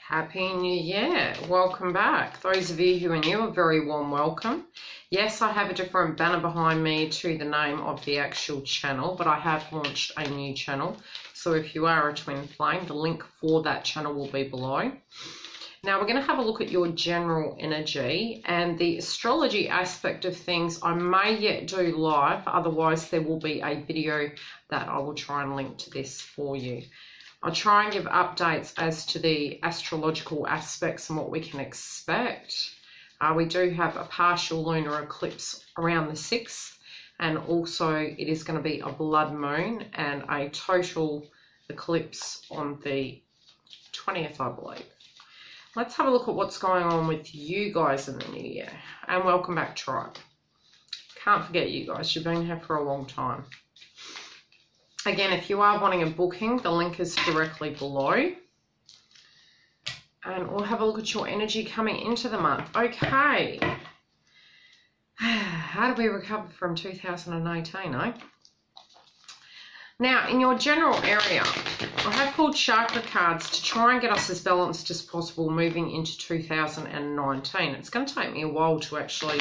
Happy New Year. Welcome back. Those of you who are new, a very warm welcome. Yes, I have a different banner behind me to the name of the actual channel, but I have launched a new channel. So if you are a twin flame, the link for that channel will be below. Now we're going to have a look at your general energy and the astrology aspect of things. I may yet do live, otherwise there will be a video that I will try and link to this for you. I'll try and give updates as to the astrological aspects and what we can expect. We do have a partial lunar eclipse around the 6th, and also it is going to be a blood moon and a total eclipse on the 20th, I believe. Let's have a look at what's going on with you guys in the new year. And welcome back, tribe. Can't forget you guys, you've been here for a long time. Again, if you are wanting a booking, the link is directly below. And we'll have a look at your energy coming into the month. Okay. How do we recover from 2018, eh? Now, in your general area, I have pulled chakra cards to try and get us as balanced as possible moving into 2019. It's going to take me a while to actually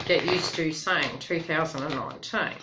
get used to saying 2019.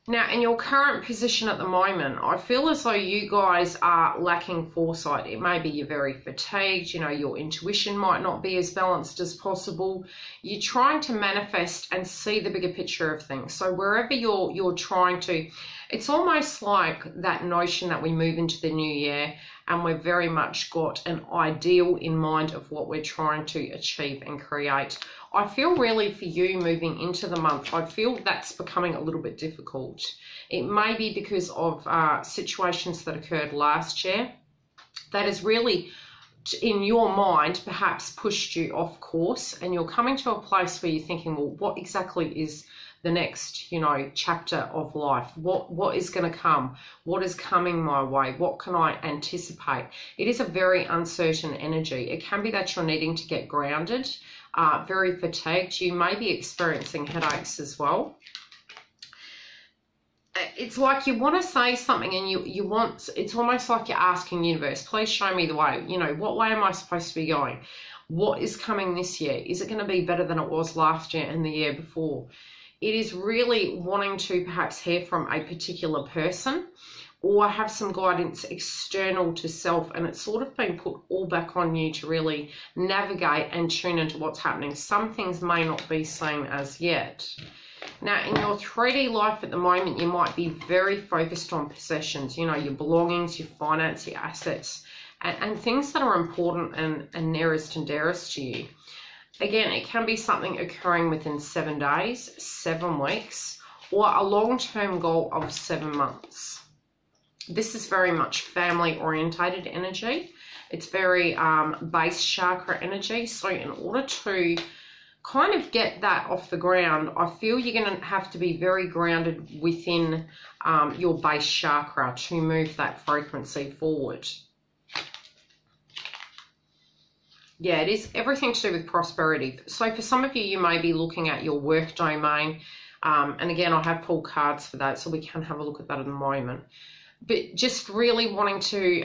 Now, in your current position at the moment, I feel as though you guys are lacking foresight. It may be you're very fatigued, you know, your intuition might not be as balanced as possible. You're trying to manifest and see the bigger picture of things. So wherever you're trying to, it's almost like that notion that we move into the new year and we've very much got an ideal in mind of what we're trying to achieve and create. I feel really for you moving into the month, I feel that's becoming a little bit difficult. It may be because of situations that occurred last year that has really, in your mind, perhaps pushed you off course, and you're coming to a place where you're thinking, well, what exactly is the next, you know, chapter of life? What is going to come? What is coming my way? What can I anticipate? It is a very uncertain energy. It can be that you're needing to get grounded, very fatigued. You may be experiencing headaches as well. It's like you want to say something and you want, it's almost like you're asking universe, please show me the way. You know, what way am I supposed to be going? What is coming this year? Is it going to be better than it was last year and the year before? It is really wanting to perhaps hear from a particular person or have some guidance external to self, and it's sort of been put all back on you to really navigate and tune into what's happening. Some things may not be seen as yet. Now, in your 3D life at the moment, you might be very focused on possessions, you know, your belongings, your finance, your assets, and things that are important and nearest and dearest to you. Again, it can be something occurring within 7 days, 7 weeks, or a long-term goal of 7 months. This is very much family-orientated energy. It's very base chakra energy. So in order to kind of get that off the ground, I feel you're going to have to be very grounded within your base chakra to move that frequency forward. Yeah, it is everything to do with prosperity. So for some of you, you may be looking at your work domain. And again, I have pulled cards for that, so we can have a look at that in a moment. But just really wanting to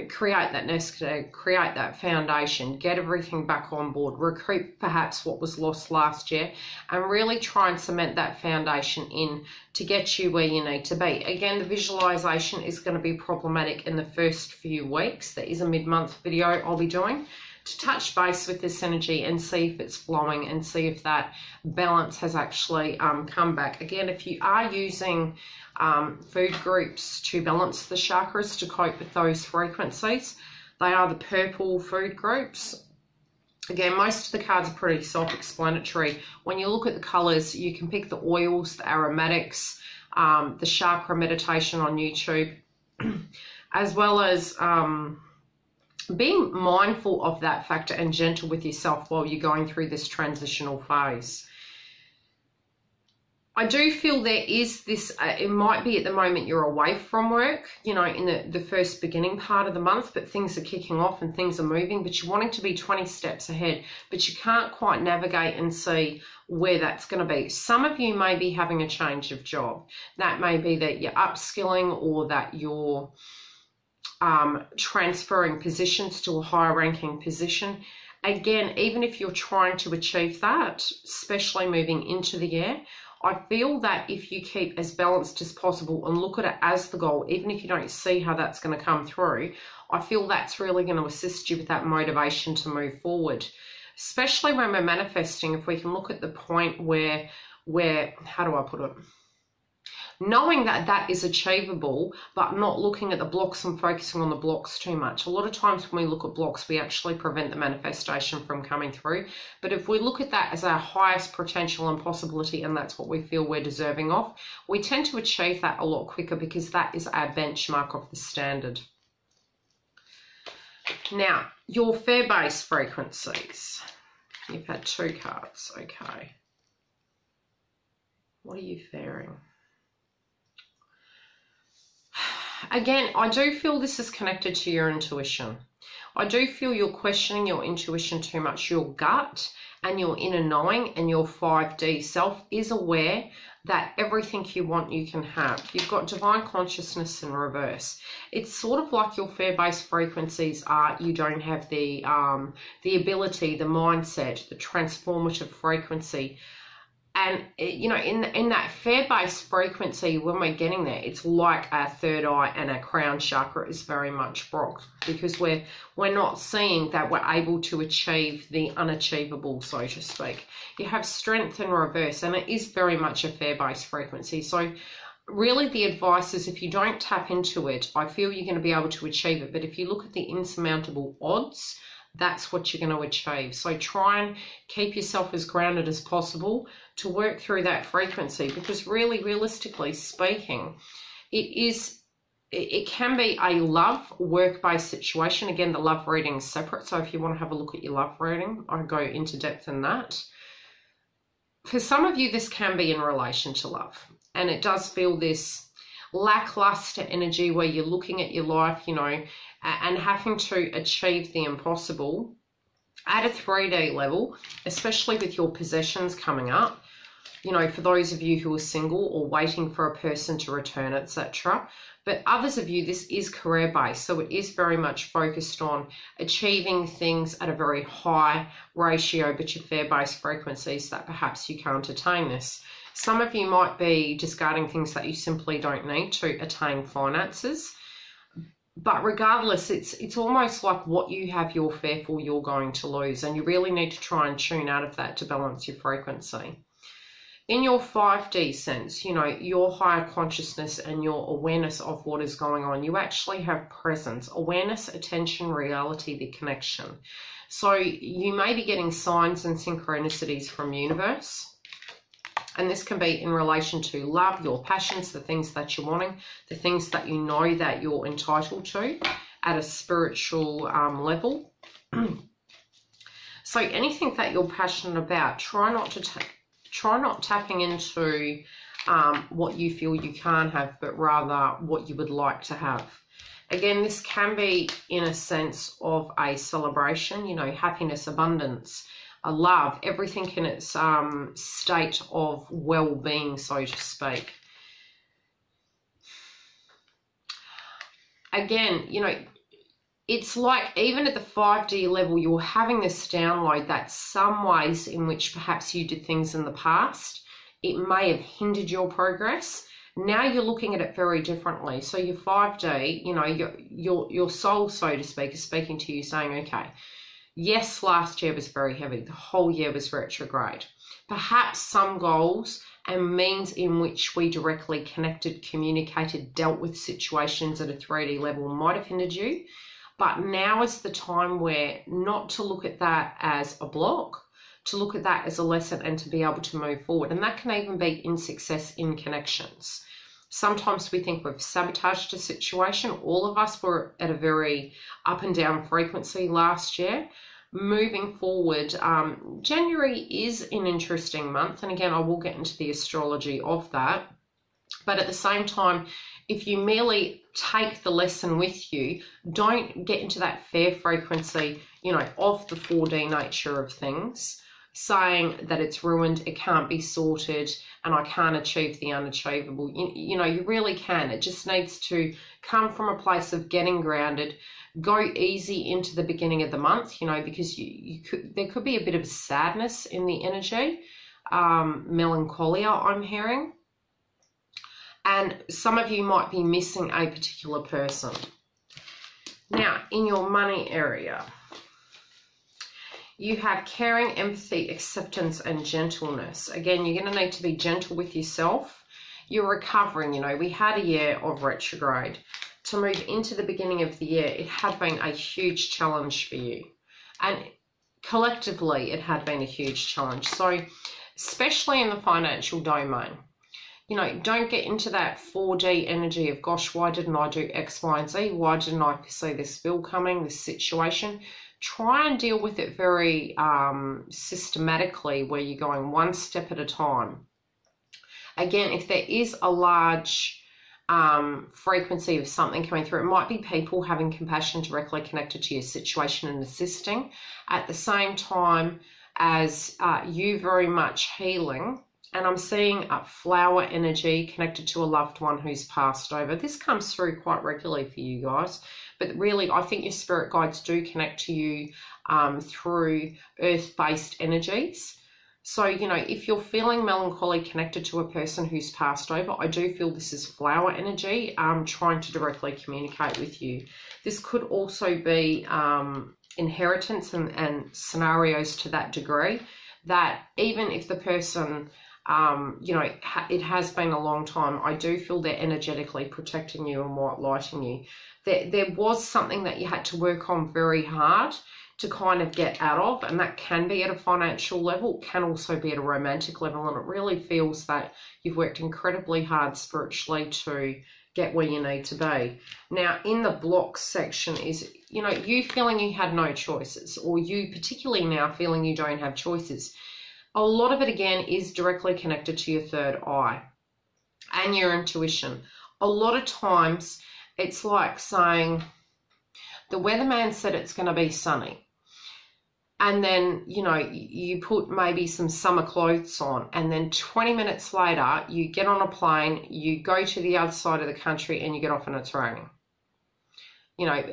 create that nest egg, create that foundation, get everything back on board, recoup perhaps what was lost last year, and really try and cement that foundation in to get you where you need to be. Again, the visualization is going to be problematic in the first few weeks. There is a mid-month video I'll be doing to touch base with this energy and see if it's flowing and see if that balance has actually come back. Again, if you are using food groups to balance the chakras to cope with those frequencies, they are the purple food groups. Again, most of the cards are pretty self-explanatory. When you look at the colors, you can pick the oils, the aromatics, the chakra meditation on YouTube, as well as being mindful of that factor and gentle with yourself while you're going through this transitional phase. I do feel there is this, it might be at the moment you're away from work, you know, in the first beginning part of the month, but things are kicking off and things are moving, but you're wanting to be 20 steps ahead, but you can't quite navigate and see where that's going to be. Some of you may be having a change of job. That may be that you're upskilling or that you're transferring positions to a higher ranking position. Again, even if you're trying to achieve that, especially moving into the year, I feel that if you keep as balanced as possible and look at it as the goal, even if you don't see how that's going to come through, I feel that's really going to assist you with that motivation to move forward. Especially when we're manifesting, if we can look at the point where how do I put it? Knowing that that is achievable, but not looking at the blocks and focusing on the blocks too much. A lot of times when we look at blocks, we actually prevent the manifestation from coming through. But if we look at that as our highest potential and possibility, and that's what we feel we're deserving of, we tend to achieve that a lot quicker because that is our benchmark of the standard. Now, your fear-based frequencies. You've had 2 cards, okay. What are you fearing? Again, I do feel this is connected to your intuition. I do feel you're questioning your intuition too much. Your gut and your inner knowing and your 5D self is aware that everything you want you can have. You've got divine consciousness in reverse. It's sort of like your fear-based frequencies are you don't have the ability, the mindset, the transformative frequency. And, you know, in that fear-based frequency, when we're getting there, it's like our third eye and our crown chakra is very much blocked because we're not seeing that we're able to achieve the unachievable, so to speak. You have strength in reverse, and it is very much a fear-based frequency. So really the advice is if you don't tap into it, I feel you're going to be able to achieve it. But if you look at the insurmountable odds, that's what you're going to achieve. So try and keep yourself as grounded as possible to work through that frequency, because really, realistically speaking, it can be a love work-based situation. Again, the love reading is separate. So if you want to have a look at your love reading, I'll go into depth in that. For some of you, this can be in relation to love, and it does feel this lackluster energy where you're looking at your life, you know, and having to achieve the impossible at a 3D level, especially with your possessions coming up. You know, for those of you who are single or waiting for a person to return, etc. But others of you, this is career-based, so it is very much focused on achieving things at a very high ratio, but your fear-based frequencies that perhaps you can't attain this. Some of you might be discarding things that you simply don't need to attain finances. But regardless, it's almost like what you have, you're fearful you're going to lose, and you really need to try and tune out of that to balance your frequency. In your 5D sense, you know, your higher consciousness and your awareness of what is going on, you actually have presence, awareness, attention, reality, the connection. So you may be getting signs and synchronicities from universe. And this can be in relation to love, your passions, the things that you're wanting, the things that you know that you're entitled to at a spiritual level. So anything that you're passionate about, try not tapping into what you feel you can't have, but rather what you would like to have. Again, this can be in a sense of a celebration, you know, happiness, abundance, a love, everything in its state of well-being, so to speak. Again, you know, it's like even at the 5D level, you're having this download that some ways in which perhaps you did things in the past, it may have hindered your progress. Now you're looking at it very differently. So your 5D, you know, your soul, so to speak, is speaking to you saying, okay, yes, last year was very heavy. The whole year was retrograde. Perhaps some goals and means in which we directly connected, communicated, dealt with situations at a 3D level might have hindered you. But now is the time where not to look at that as a block, to look at that as a lesson and to be able to move forward. And that can even be in success in connections. Sometimes we think we've sabotaged a situation. All of us were at a very up and down frequency last year. Moving forward, January is an interesting month. And again, I will get into the astrology of that. But at the same time, if you merely take the lesson with you, don't get into that fear frequency, you know, of the 4D nature of things. saying that it's ruined, it can't be sorted, and I can't achieve the unachievable. You know, you really can. It just needs to come from a place of getting grounded. Go easy into the beginning of the month, you know, because there could be a bit of sadness in the energy, melancholia I'm hearing. And some of you might be missing a particular person. Now, in your money area, you have caring, empathy, acceptance, and gentleness. Again, you're going to need to be gentle with yourself. You're recovering, you know. We had a year of retrograde. To move into the beginning of the year, it had been a huge challenge for you. And collectively, it had been a huge challenge. So, especially in the financial domain, you know, don't get into that 4D energy of, gosh, why didn't I do X, Y, and Z? Why didn't I see this bill coming, this situation? Try and deal with it very systematically, where you're going one step at a time. Again, if there is a large frequency of something coming through, it might be people having compassion directly connected to your situation and assisting, at the same time as you very much healing. And I'm seeing a flower energy connected to a loved one who's passed over. This comes through quite regularly for you guys. But really, I think your spirit guides do connect to you through earth-based energies. So, you know, if you're feeling melancholy connected to a person who's passed over, I do feel this is flower energy trying to directly communicate with you. This could also be inheritance and scenarios to that degree, that even if the person... you know, it has been a long time, I do feel they're energetically protecting you and white lighting you. There was something that you had to work on very hard to kind of get out of, and that can be at a financial level, can also be at a romantic level, and it really feels that you've worked incredibly hard spiritually to get where you need to be. Now, in the blocks section is, you know, you feeling you had no choices, or you particularly now feeling you don't have choices. A lot of it, again, is directly connected to your third eye and your intuition. A lot of times, it's like saying, the weatherman said it's going to be sunny. And then, you know, you put maybe some summer clothes on, and then 20 minutes later, you get on a plane, you go to the other side of the country, and you get off and it's raining. You know,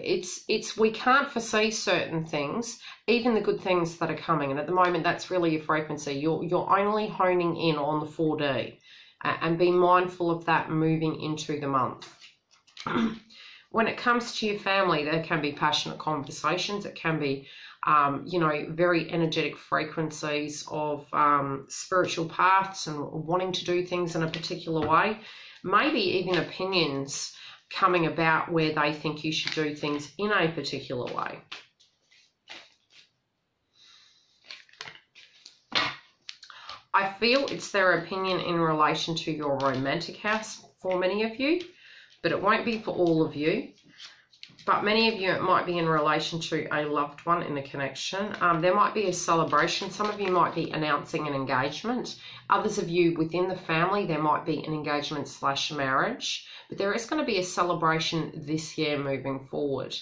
we can't foresee certain things, even the good things that are coming. And at the moment, that's really your frequency. You're only honing in on the 4D, and be mindful of that moving into the month. When it comes to your family, there can be passionate conversations. It can be, you know, very energetic frequencies of spiritual paths and wanting to do things in a particular way. Maybe even opinions coming about where they think you should do things in a particular way. I feel it's their opinion in relation to your romantic house for many of you, but it won't be for all of you. But many of you, it might be in relation to a loved one in a connection. There might be a celebration. Some of you might be announcing an engagement. Others of you within the family, there might be an engagement / marriage. But there is going to be a celebration this year moving forward.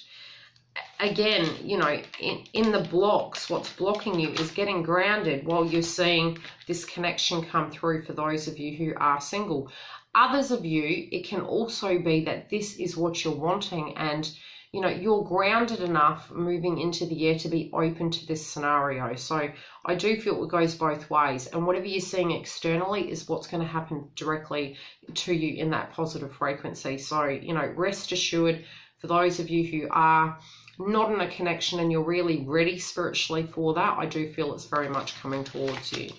Again, you know, in the blocks, what's blocking you is getting grounded while you're seeing this connection come through for those of you who are single. Others of you, it can also be that this is what you're wanting, and you know, you're grounded enough moving into the year to be open to this scenario. So I do feel it goes both ways, and whatever you're seeing externally is what's going to happen directly to you in that positive frequency. So, you know, rest assured, for those of you who are not in a connection and you're really ready spiritually for that, I do feel it's very much coming towards you.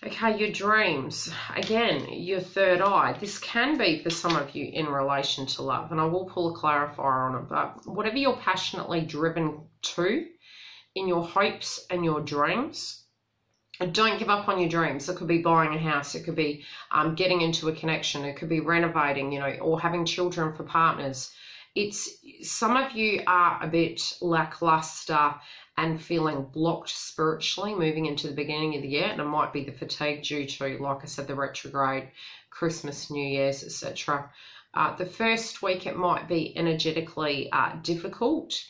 Okay, your dreams. Again, your third eye. This can be for some of you in relation to love, and I will pull a clarifier on it, but whatever you're passionately driven to in your hopes and your dreams, don't give up on your dreams. It could be buying a house, it could be getting into a connection, it could be renovating, you know, or having children for partners. It's, some of you are a bit lackluster and feeling blocked spiritually moving into the beginning of the year, and it might be the fatigue due to, like I said, the retrograde, Christmas, New Year's, etc. The first week it might be energetically difficult.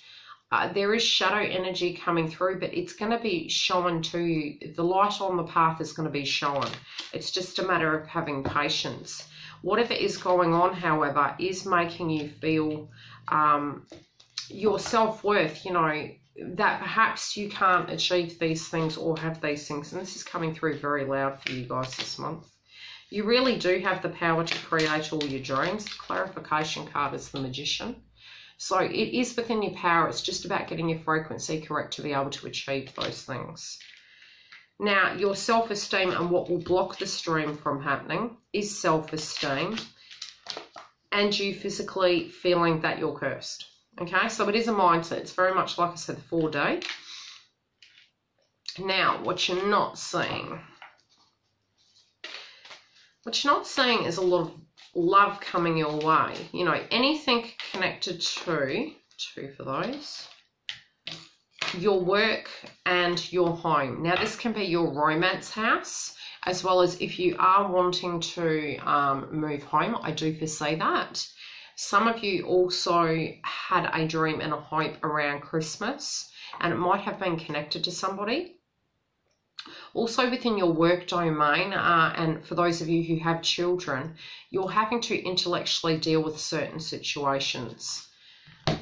There is shadow energy coming through, but it's going to be shown to you. The light on the path is going to be shown. It's just a matter of having patience. Whatever is going on, however, is making you feel your self-worth, you know, that perhaps you can't achieve these things or have these things. And this is coming through very loud for you guys this month. You really do have the power to create all your dreams. The clarification card is the Magician. So it is within your power. It's just about getting your frequency correct to be able to achieve those things. Now, your self-esteem and what will block this dream from happening is self-esteem and you physically feeling that you're cursed. Okay, so it is a mindset. It's very much, like I said, the 4D. Now, what you're not seeing is a lot of love coming your way. You know, anything connected to, two for those, your work and your home. Now, this can be your romance house, as well as if you are wanting to move home. I do foresee that. Some of you also had a dream and a hope around Christmas, and it might have been connected to somebody. Also within your work domain, and for those of you who have children, you're having to intellectually deal with certain situations.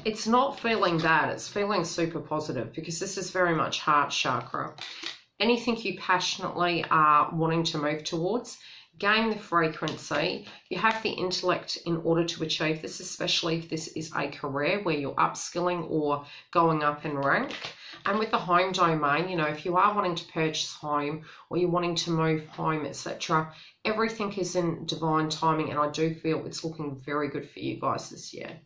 It's not feeling bad, it's feeling super positive, because this is very much heart chakra. Anything you passionately are wanting to move towards, gain the frequency. You have the intellect in order to achieve this, especially if this is a career where you're upskilling or going up in rank. And with the home domain, you know, if you are wanting to purchase home or you're wanting to move home, etc., everything is in divine timing, and I do feel it's looking very good for you guys this year.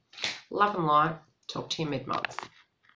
Love and light. Talk to you mid-month.